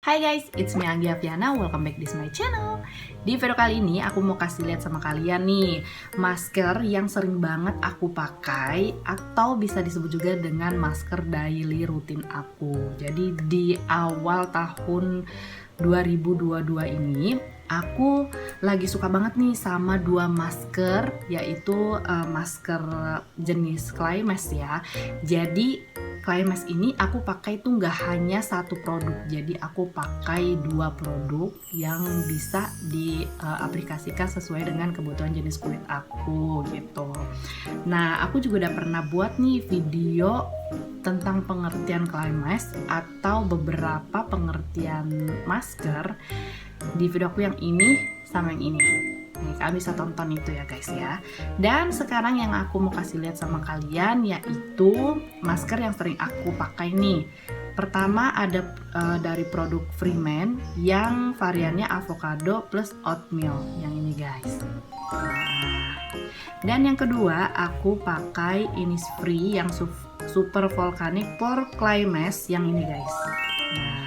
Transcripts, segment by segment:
Hai guys, it's me Anggi Aviana, welcome back to my channel. Di video kali ini aku mau kasih lihat sama kalian nih masker yang sering banget aku pakai, atau bisa disebut juga dengan masker daily rutin aku. Jadi di awal tahun 2022 ini aku lagi suka banget nih sama dua masker, yaitu masker jenis clay mask ya. Jadi clay mask ini aku pakai tuh nggak hanya satu produk, jadi aku pakai dua produk yang bisa diaplikasikan sesuai dengan kebutuhan jenis kulit aku gitu. Nah, aku juga udah pernah buat nih video tentang pengertian clay mask atau beberapa pengertian masker di video aku yang ini sama yang ini. Nih, kalian bisa tonton itu ya guys ya. Dan sekarang yang aku mau kasih lihat sama kalian yaitu masker yang sering aku pakai nih. Pertama ada dari produk Freeman yang variannya avocado plus oatmeal yang ini guys. Nah, dan yang kedua aku pakai Innisfree yang Super Volcanic Pore Clay Mask yang ini guys. Nah,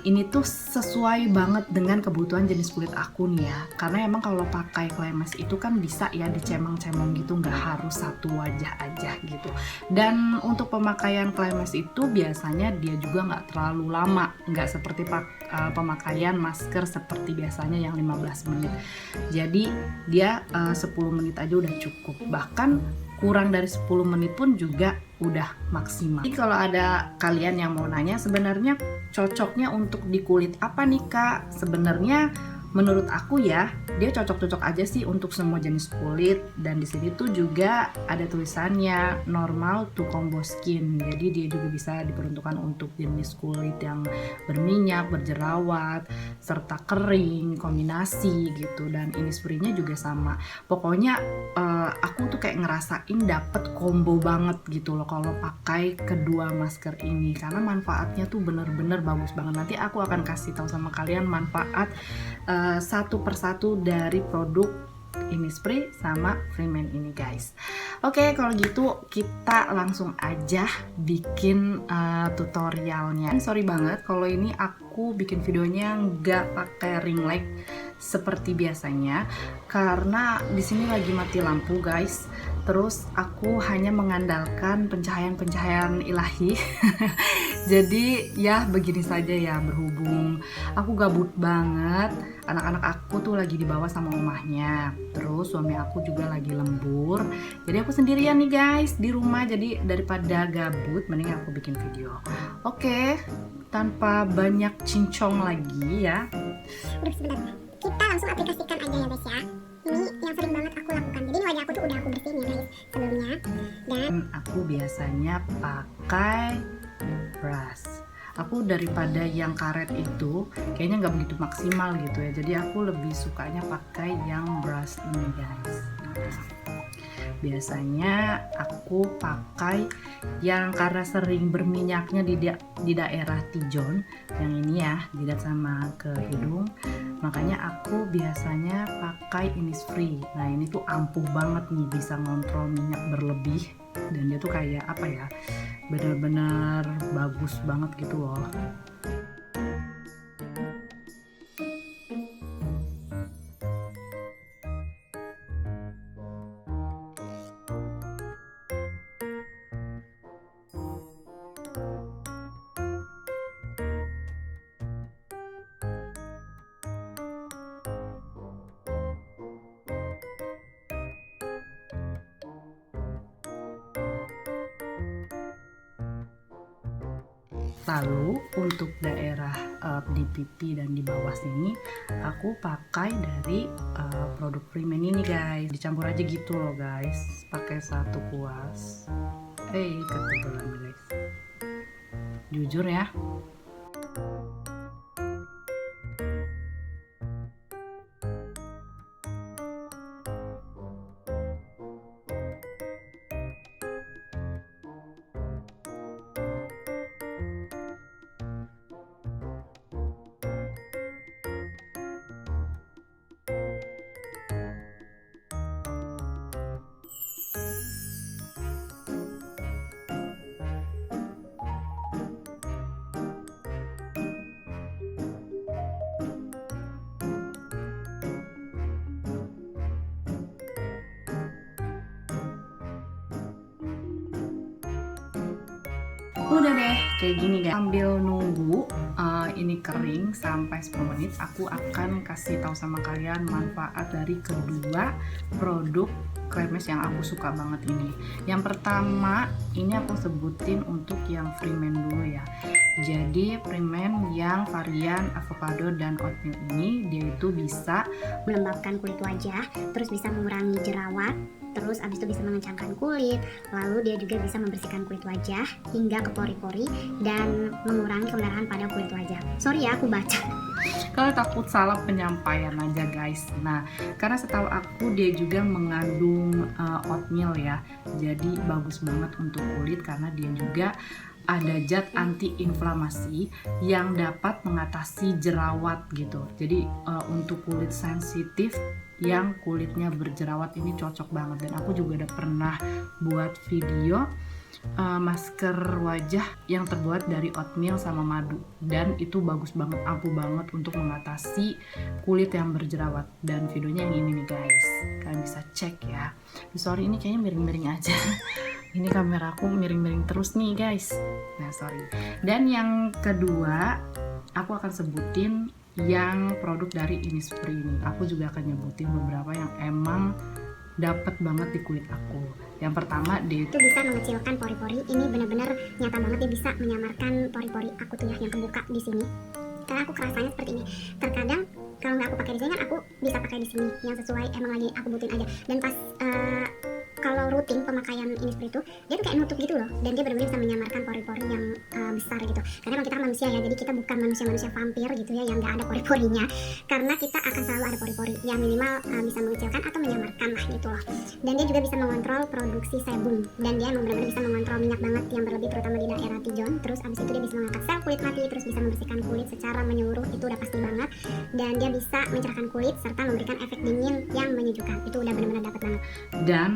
ini tuh sesuai banget dengan kebutuhan jenis kulit aku nih ya. Karena emang kalau pakai clay mask itu kan bisa ya dicemong-cemong gitu, nggak harus satu wajah aja gitu. Dan untuk pemakaian clay mask itu biasanya dia juga nggak terlalu lama, nggak seperti pemakaian masker seperti biasanya yang 15 menit. Jadi dia 10 menit aja udah cukup. Bahkan kurang dari 10 menit pun juga udah maksimal. Jadi kalau ada kalian yang mau nanya sebenarnya cocoknya untuk di kulit apa nih kak? Sebenarnya menurut aku ya dia cocok-cocok aja sih untuk semua jenis kulit, dan di sini tuh juga ada tulisannya normal to combo skin. Jadi dia juga bisa diperuntukkan untuk jenis kulit yang berminyak, berjerawat, serta kering, kombinasi gitu. Dan Innisfree-nya juga sama. Pokoknya aku tuh kayak ngerasain dapet combo banget gitu loh kalau pakai kedua masker ini, karena manfaatnya tuh bener-bener bagus banget. Nanti aku akan kasih tahu sama kalian manfaat satu persatu dari produk Innisfree sama Freeman ini guys. Oke, kalau gitu kita langsung aja bikin tutorialnya. Sorry banget kalau ini aku bikin videonya nggak pakai ring light seperti biasanya karena di sini lagi mati lampu guys. Terus aku hanya mengandalkan pencahayaan ilahi. Jadi ya begini saja ya, berhubung aku gabut banget, anak-anak aku tuh lagi dibawa sama omahnya. Terus suami aku juga lagi lembur. Jadi aku sendirian nih guys di rumah. Jadi daripada gabut mending aku bikin video. Oke, tanpa banyak cincong lagi ya. Sebentar, kita langsung aplikasikan aja ya guys ya. Ini yang sering banget aku lakukan. Jadi ini wajah aku tuh udah aku bersihin ya guys sebelumnya. Dan aku biasanya pakai brush. Aku daripada yang karet itu kayaknya nggak begitu maksimal gitu ya. Jadi aku lebih sukanya pakai yang brush ini guys. Biasanya aku pakai yang karena sering berminyaknya di daerah Tijon yang ini ya, jidat sama ke hidung. Makanya aku biasanya pakai Innisfree. Nah ini tuh ampuh banget nih, bisa ngontrol minyak berlebih, dan dia tuh kayak apa ya, benar-benar bagus banget gitu loh. Lalu untuk daerah di pipi dan di bawah sini aku pakai dari produk Freeman ini guys. Dicampur aja gitu loh guys, pakai satu kuas. Kebetulan guys, jujur ya, Udah deh, kayak gini guys. Sambil nunggu ini kering sampai 10 menit, aku akan kasih tahu sama kalian manfaat dari kedua produk kremes yang aku suka banget ini. Yang pertama, ini aku sebutin untuk yang Freeman dulu ya. Jadi Freeman yang varian avocado dan oatmeal ini, dia itu bisa melembabkan kulit wajah, terus bisa mengurangi jerawat, terus abis itu bisa mengencangkan kulit, lalu dia juga bisa membersihkan kulit wajah hingga ke pori-pori dan mengurangi kemerahan pada kulit wajah. Sorry ya, aku baca. Kalau takut salah penyampaian aja guys. Nah, karena setahu aku dia juga mengandung oatmeal ya, jadi bagus banget untuk kulit karena dia juga ada zat anti-inflamasi yang dapat mengatasi jerawat gitu. Jadi untuk kulit sensitif yang kulitnya berjerawat ini cocok banget. Dan aku juga udah pernah buat video masker wajah yang terbuat dari oatmeal sama madu, dan itu bagus banget, ampuh banget untuk mengatasi kulit yang berjerawat. Dan videonya yang ini nih guys, kalian bisa cek ya. Sorry, ini kayaknya miring-miring aja. Ini kamera aku miring-miring terus nih guys. Nah sorry. Dan yang kedua, aku akan sebutin yang produk dari Innisfree ini. Aku juga akan nyebutin beberapa yang emang dapat banget di kulit aku. Yang pertama, dia Itu bisa mengecilkan pori-pori. Ini benar-benar nyata banget, dia bisa menyamarkan pori-pori aku tuh ya yang kebuka di sini. Karena aku kerasanya seperti ini. Terkadang kalau nggak aku pakai di sini kan aku bisa pakai di sini yang sesuai emang lagi aku butuhin aja. Dan pas kalau rutin pemakaian Innisfree itu dia tuh kayak nutup gitu loh, dan dia benar-benar bisa menyamarkan pori-pori yang besar gitu. Karena emang kita kan manusia ya, jadi kita bukan manusia-manusia vampir gitu ya yang nggak ada pori-porinya, karena kita akan selalu ada pori-pori yang minimal bisa mengecilkan atau menyamarkan lah gitu loh. Dan dia juga bisa mengontrol produksi sebum, dan dia emang benar-benar bisa mengontrol minyak banget yang berlebih terutama di daerah T-zone. Terus abis itu dia bisa mengangkat sel kulit mati, terus bisa membersihkan kulit secara menyeluruh, itu udah pasti banget. Dan dia bisa mencerahkan kulit serta memberikan efek dingin yang menyejukkan, itu udah benar-benar dapat banget. Dan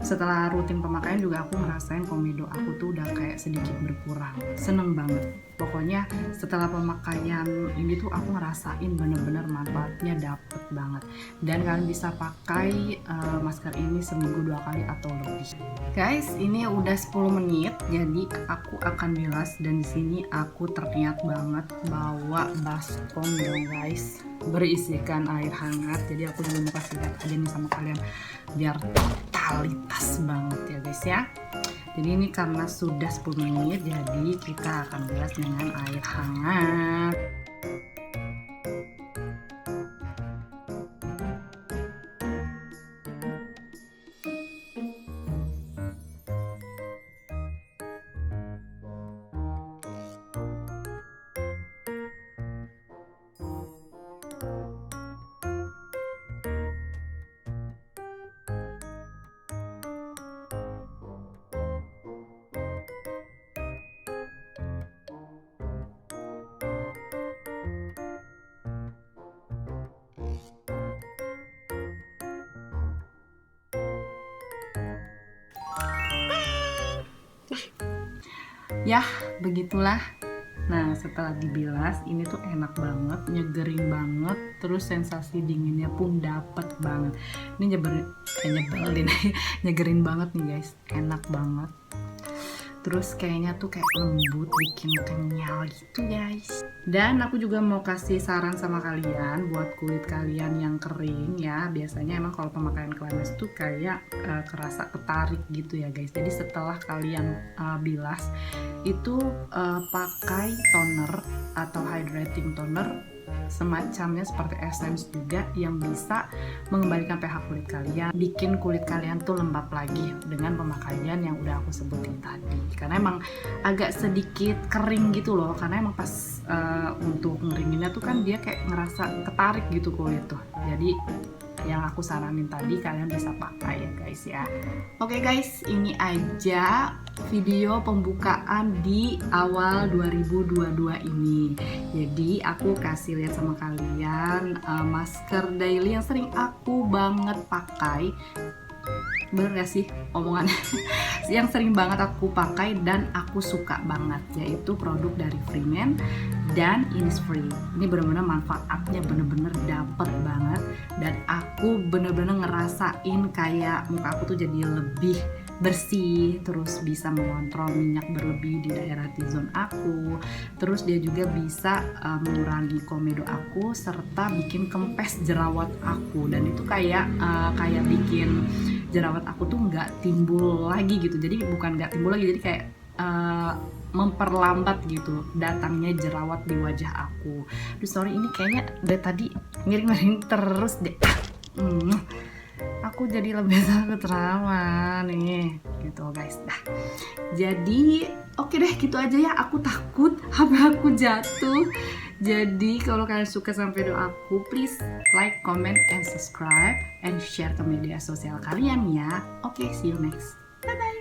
setelah rutin pemakaian juga aku ngerasain komedo aku tuh udah kayak sedikit berkurang. Seneng banget. Pokoknya setelah pemakaian ini tuh aku ngerasain bener-bener manfaatnya dapet banget. Dan kalian bisa pakai masker ini seminggu 2 kali atau lebih. Guys, ini udah 10 menit, jadi aku akan bilas. Dan di sini aku terniat banget bawa baskom dong guys, berisikan air hangat. Jadi aku juga mau kasih lihat aja nih sama kalian biar totalitas banget ya guys ya. Jadi ini karena sudah 10 menit, jadi kita akan bilas dengan air hangat. Ya, begitulah. Nah, setelah dibilas, ini tuh enak banget, nyegerin banget, terus sensasi dinginnya pun dapet banget. Ini nyebelin, nyegerin banget nih guys, enak banget. Terus kayaknya tuh kayak lembut, bikin kenyal gitu guys. Dan aku juga mau kasih saran sama kalian buat kulit kalian yang kering ya. Biasanya emang kalau pemakaian kremes tuh kayak kerasa ketarik gitu ya guys. Jadi setelah kalian bilas itu pakai toner atau hydrating toner semacamnya seperti essence juga yang bisa mengembalikan pH kulit kalian, bikin kulit kalian tuh lembab lagi dengan pemakaian yang udah aku sebutin tadi. Karena emang agak sedikit kering gitu loh, karena emang pas untuk ngeringinnya tuh kan dia kayak ngerasa ketarik gitu kulit tuh. Jadi yang aku saranin tadi kalian bisa pakai ya guys ya. Oke guys, ini aja video pembukaan di awal 2022 ini. Jadi aku kasih lihat sama kalian masker daily yang sering aku banget pakai. Bener gak sih omongannya? Yang sering banget aku pakai dan aku suka banget, yaitu produk dari Freeman dan Innisfree. Ini bener-bener manfaatnya bener-bener dapet banget, dan aku bener-bener ngerasain kayak muka aku tuh jadi lebih bersih, terus bisa mengontrol minyak berlebih di daerah T-zone aku, terus dia juga bisa mengurangi komedo aku serta bikin kempes jerawat aku, dan itu kayak bikin jerawat aku tuh nggak timbul lagi gitu. Jadi bukan nggak timbul lagi, jadi kayak memperlambat gitu datangnya jerawat di wajah aku. Aduh sorry, ini kayaknya dari tadi miring-miring terus deh. Aku jadi lebih takut trauma nih gitu guys. Jadi oke deh, gitu aja ya. Aku takut HP aku jatuh. Jadi kalau kalian suka sama video aku, please like, comment, and subscribe, and share ke media sosial kalian ya. Oke, see you next. Bye bye.